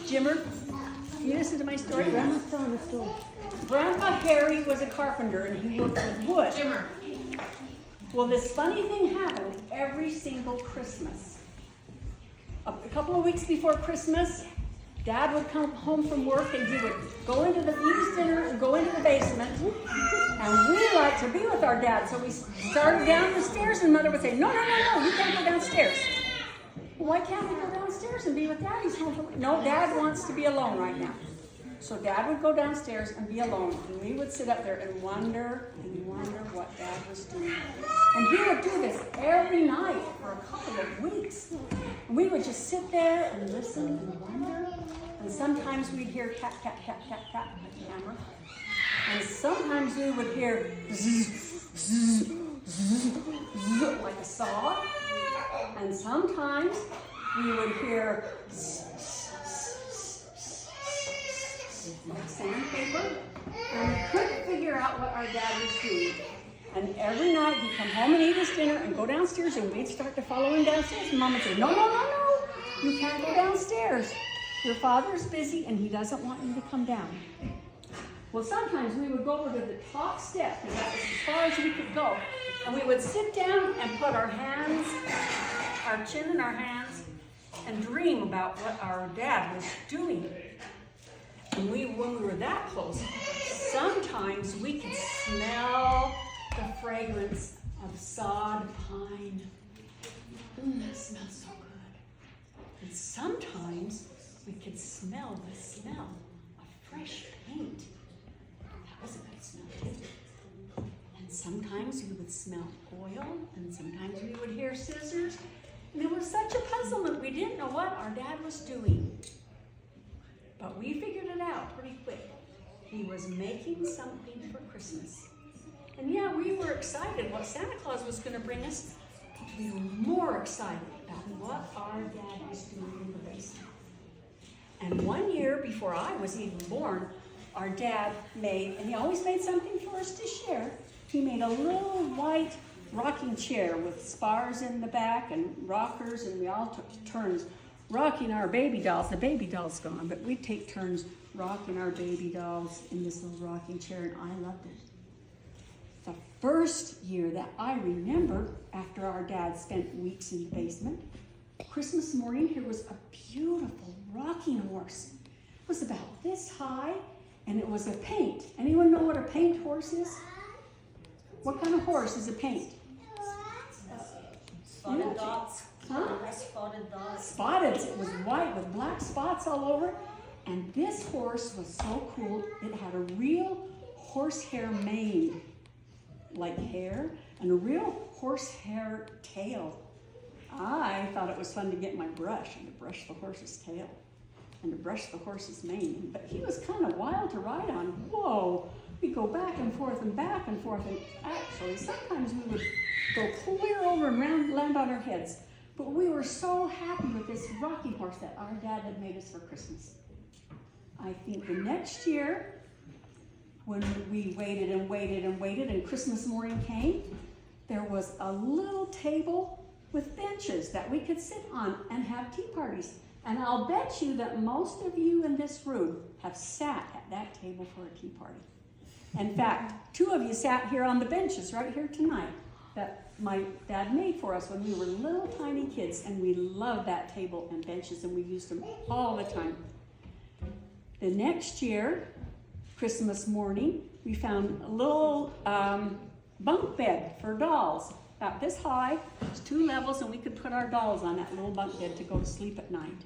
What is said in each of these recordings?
Jimmer, can you listen to my story? Grandma's telling a story. Grandpa Harry was a carpenter and he worked with wood. Jimmer. Well, this funny thing happened every single Christmas. A couple of weeks before Christmas, Dad would come home from work and he would go into the eat his dinner and go into the basement. And we liked to be with our dad, so we started down the stairs and Mother would say, no, you can't go downstairs. Well, why can't we go downstairs and be with Dad? He's home from work. No, Dad wants to be alone right now. So Dad would go downstairs and be alone, and we would sit up there and wonder what Dad was doing. And he would do this every night for a couple of weeks. And we would just sit there and listen and wonder. And sometimes we'd hear cat, cat, cat, cat, cat like the hammer. And sometimes we would hear zzz, zzz, zzz, zzz, like a saw. And sometimes we would hear zzz, like sandpaper, and we couldn't figure out what our dad was doing. And every night he'd come home and eat his dinner and go downstairs, and we'd start to follow him downstairs. And Mom would say, no, you can't go downstairs. Your father's busy and he doesn't want you to come down. Well, sometimes we would go over to the top step, and that was as far as we could go. And we would sit down and put our hands, our chin in our hands, and dream about what our dad was doing. And when we were that close, sometimes we could smell the fragrance of sod pine. That smells so good. And sometimes we could smell the smell of fresh paint. That was a good smell too. And sometimes we would smell oil, and sometimes we would hear scissors. And it was such a puzzlement. We didn't know what our dad was doing. But we figured it out pretty quick. He was making something for Christmas. And yeah, we were excited what Santa Claus was going to bring us. But we were more excited about what our dad was doing in the basement. And one year before I was even born, our dad made, and he always made something for us to share. He made a little white rocking chair with spars in the back and rockers, and we all took turns rocking our baby dolls. The baby doll's gone, but we'd take turns rocking our baby dolls in this little rocking chair, and I loved it. The first year that I remember, after our dad spent weeks in the basement, Christmas morning, here was a beautiful rocking horse. It was about this high, and it was a paint. Anyone know what a paint horse is? What kind of horse is a paint? Spotted dots. Huh? Spotted dots. Spotted. It was white with black spots all over. And this horse was so cool. It had a real horsehair mane, like hair, and a real horsehair tail. I thought it was fun to get my brush and to brush the horse's tail and to brush the horse's mane. But he was kind of wild to ride on. Whoa! We'd go back and forth and back and forth. And actually, sometimes we would go clear over and land on our heads. But we were so happy with this rocking horse that our dad had made us for Christmas. I think the next year, when we waited and waited and waited and Christmas morning came, there was a little table with benches that we could sit on and have tea parties. And I'll bet you that most of you in this room have sat at that table for a tea party. In fact, 2 of you sat here on the benches right here tonight that my dad made for us when we were little tiny kids, and we loved that table and benches, and we used them all the time. The next year, Christmas morning, we found a little bunk bed for dolls, about this high. It was 2 levels, and we could put our dolls on that little bunk bed to go to sleep at night.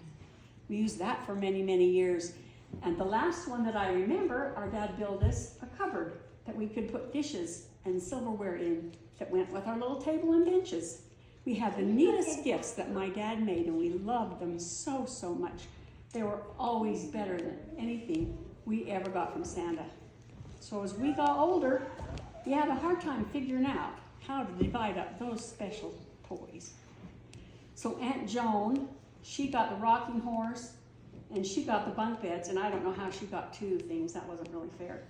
We used that for many, many years. And the last one that I remember, our dad built us a cupboard that we could put dishes and silverware in that went with our little table and benches. We had the neatest gifts that my dad made, and we loved them so, so much. They were always better than anything we ever got from Santa. So as we got older, we had a hard time figuring out how to divide up those special toys. So Aunt Joan, she got the rocking horse, and she got the bunk beds, and I don't know how she got 2 things. That wasn't really fair.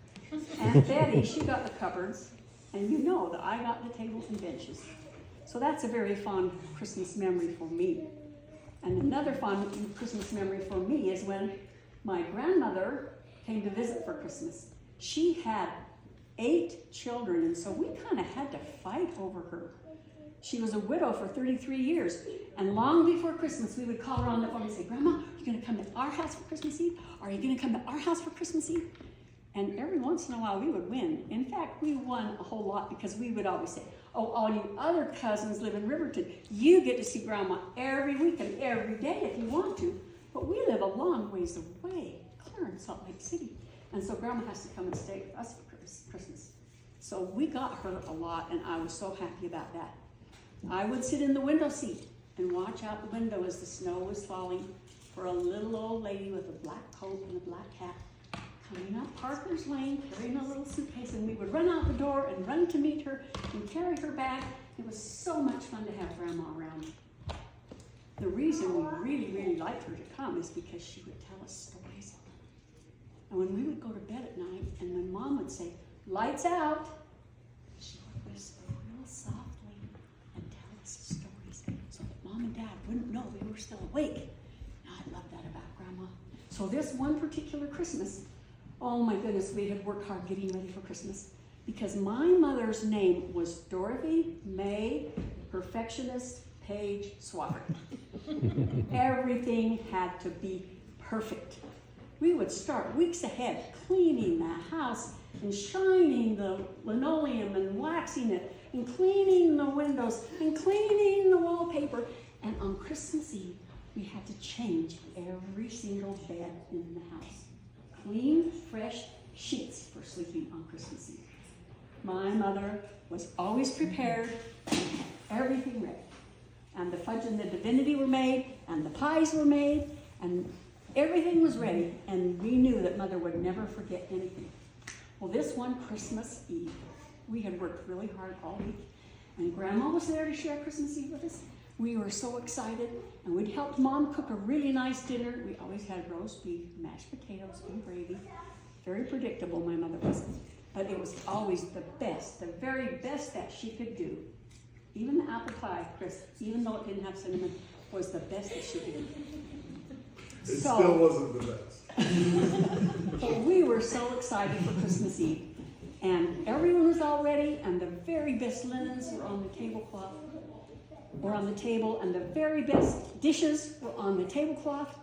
Aunt Betty, she got the cupboards, and you know that I got the tables and benches. So that's a very fond Christmas memory for me. And another fond Christmas memory for me is when My grandmother came to visit for Christmas. She had 8 children, and so we kind of had to fight over her. She was a widow for 33 years, and long before Christmas, we would call her on the phone and say, Grandma, are you going to come to our house for Christmas Eve? Are you going to come to our house for Christmas Eve? And every once in a while, we would win. In fact, we won a whole lot because we would always say, oh, all you other cousins live in Riverton. You get to see Grandma every week and every day if you want to. But we live a long ways away, clear in Salt Lake City. And so Grandma has to come and stay with us for Christmas. So we got her a lot, and I was so happy about that. I would sit in the window seat and watch out the window as the snow was falling for a little old lady with a black coat and a black hat coming up Parker's Lane, carrying a little suitcase, and we would run out the door and run to meet her and carry her back. It was so much fun to have Grandma around. The reason we really, really liked her to come is because she would tell us stories. And when we would go to bed at night and when Mom would say, lights out, she would whisper real softly and tell us stories so that Mom and Dad wouldn't know we were still awake. And I love that about Grandma. So this one particular Christmas, oh my goodness, we had worked hard getting ready for Christmas because my mother's name was Dorothy May Perfectionist Page Swafford. Everything had to be perfect. We would start weeks ahead cleaning the house and shining the linoleum and waxing it and cleaning the windows and cleaning the wallpaper. And on Christmas Eve, we had to change every single bed in the house. Clean, fresh sheets for sleeping on Christmas Eve. My mother was always prepared and had everything ready. And the fudge and the divinity were made, and the pies were made, and everything was ready, and we knew that Mother would never forget anything. Well, this one Christmas Eve, we had worked really hard all week, and Grandma was there to share Christmas Eve with us. We were so excited, and we'd helped Mom cook a really nice dinner. We always had roast beef, mashed potatoes, and gravy. Very predictable, my mother was. But it was always the best, the very best that she could do. Even the apple pie, Chris, even though it didn't have cinnamon, was the best that she could do. It still wasn't the best. But we were so excited for Christmas Eve. And everyone was all ready, and the very best linens were on the tablecloth, were on the table, and the very best dishes were on the tablecloth.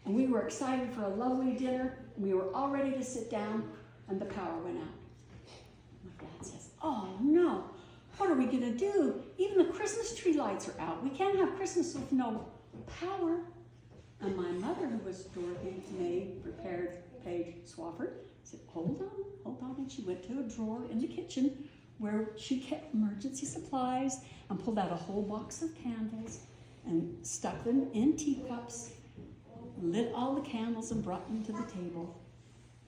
And we were excited for a lovely dinner. We were all ready to sit down, and the power went out. My dad says, oh no, what are we gonna do? Even the Christmas tree lights are out. We can't have Christmas with no power. And my mother, who was Dorothy May Prepared Page Swafford, said, hold on. And she went to a drawer in the kitchen where she kept emergency supplies and pulled out a whole box of candles and stuck them in teacups, lit all the candles and brought them to the table.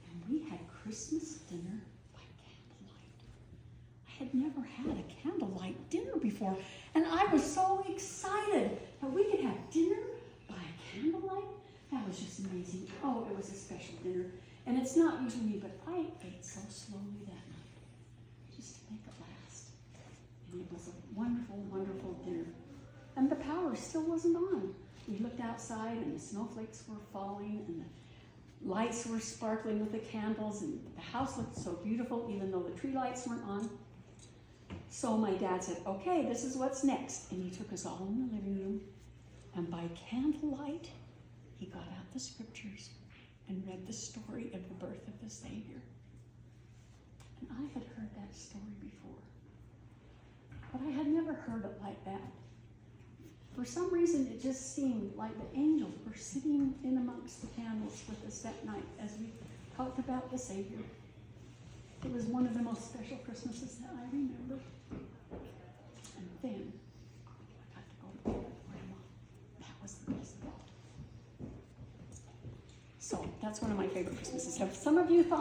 And we had Christmas dinner by candlelight. I had never had a candlelight dinner before, and I was so excited that we could have dinner by candlelight. That was just amazing. Oh, it was a special dinner. And it's not usually me, but I ate so slowly that night, just to make it last. And it was a wonderful, wonderful dinner. And the power still wasn't on. We looked outside and the snowflakes were falling and the lights were sparkling with the candles and the house looked so beautiful even though the tree lights weren't on. So my dad said, okay, this is what's next. And he took us all in the living room, and by candlelight, he got out the scriptures and read the story of the birth of the Savior. And I had heard that story before, but I had never heard it like that. For some reason, it just seemed like the angels were sitting in amongst the candles with us that night as we talked about the Savior. It was one of the most special Christmases that I remember. And then I got to go to bed with Grandma. That was the best of all. So that's one of my favorite Christmases. Have some of you thought